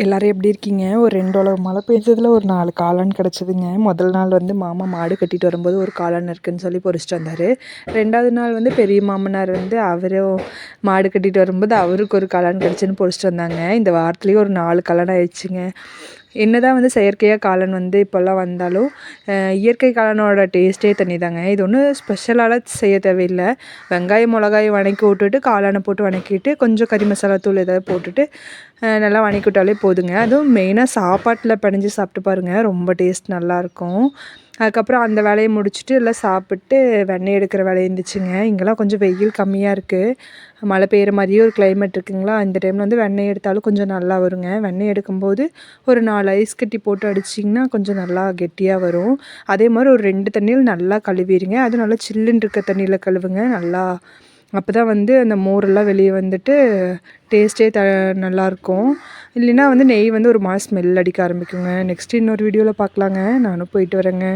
எல்லாரும் எப்படி இருக்கீங்க? ஒரு 2 மழை பெஞ்சதுல ஒரு 4 காளான் கிடச்சிதுங்க. முதல் நாள் வந்து மாமா மாடு கட்டிட்டு வரும்போது ஒரு காளான் இருக்குன்னு சொல்லி பொறிச்சிட்டு வந்தார். 2வது நாள் வந்து பெரிய மாமனார் வந்து அவரும் மாடு கட்டிட்டு வரும்போது அவருக்கு ஒரு காளான் கிடச்சுன்னு பொறிச்சிட்டு வந்தாங்க. இந்த வாரத்துலேயே ஒரு 4 காளான் ஆயிடுச்சுங்க. என்னதான் வந்து செயற்கையாக காளான் வந்து இப்போல்லாம் வந்தாலும் இயற்கை காளானோட டேஸ்ட்டே தனி தாங்க. இது ஒன்றும் ஸ்பெஷலாலாம் செய்ய தேவையில்லை. வெங்காயம் மிளகாய் வதக்கி விட்டுட்டு காளானை போட்டு வதக்கிட்டு கொஞ்சம் கறி மசாலா தூள் ஏதாவது போட்டுட்டு நல்லா வதக்கி விட்டாலே போதுங்க. அதுவும் மெயினாக சாப்பாட்டில் பெனஞ்சு சாப்பிட்டு பாருங்கள், ரொம்ப டேஸ்ட் நல்லாயிருக்கும். அதுக்கப்புறம் அந்த வேலையை முடிச்சுட்டு எல்லாம் சாப்பிட்டு வெண்ணெய் எடுக்கிற வேலை இருந்துச்சுங்க. இங்கெல்லாம் கொஞ்சம் வெயில் கம்மியாக இருக்குது, மழை பெய்கிற மாதிரியே ஒரு கிளைமேட் இருக்குங்களா. இந்த டைமில் வந்து வெண்ணெய் எடுத்தாலும் கொஞ்சம் நல்லா வருங்க. வெண்ணெய் எடுக்கும்போது ஒரு 4 ஐஸ் கட்டி போட்டு அடிச்சிங்கன்னா கொஞ்சம் நல்லா கெட்டியாக வரும். அதே மாதிரி ஒரு 2 தண்ணியில் நல்லா கழுவிடுங்க. அதுவும் நல்லா சில்லுன்னு இருக்க தண்ணியில் கழுவுங்க நல்லா. அப்போ தான் வந்து அந்த மோரெல்லாம் வெளியே வந்துட்டு டேஸ்ட்டே நல்லாயிருக்கும். இல்லைன்னா வந்து நெய் வந்து ஒரு மாதிரி ஸ்மெல் அடிக்க ஆரம்பிக்குங்க. நெக்ஸ்ட்டு இன்னொரு வீடியோவில் பார்க்கலாங்க. நானும் போயிட்டு வரேங்க.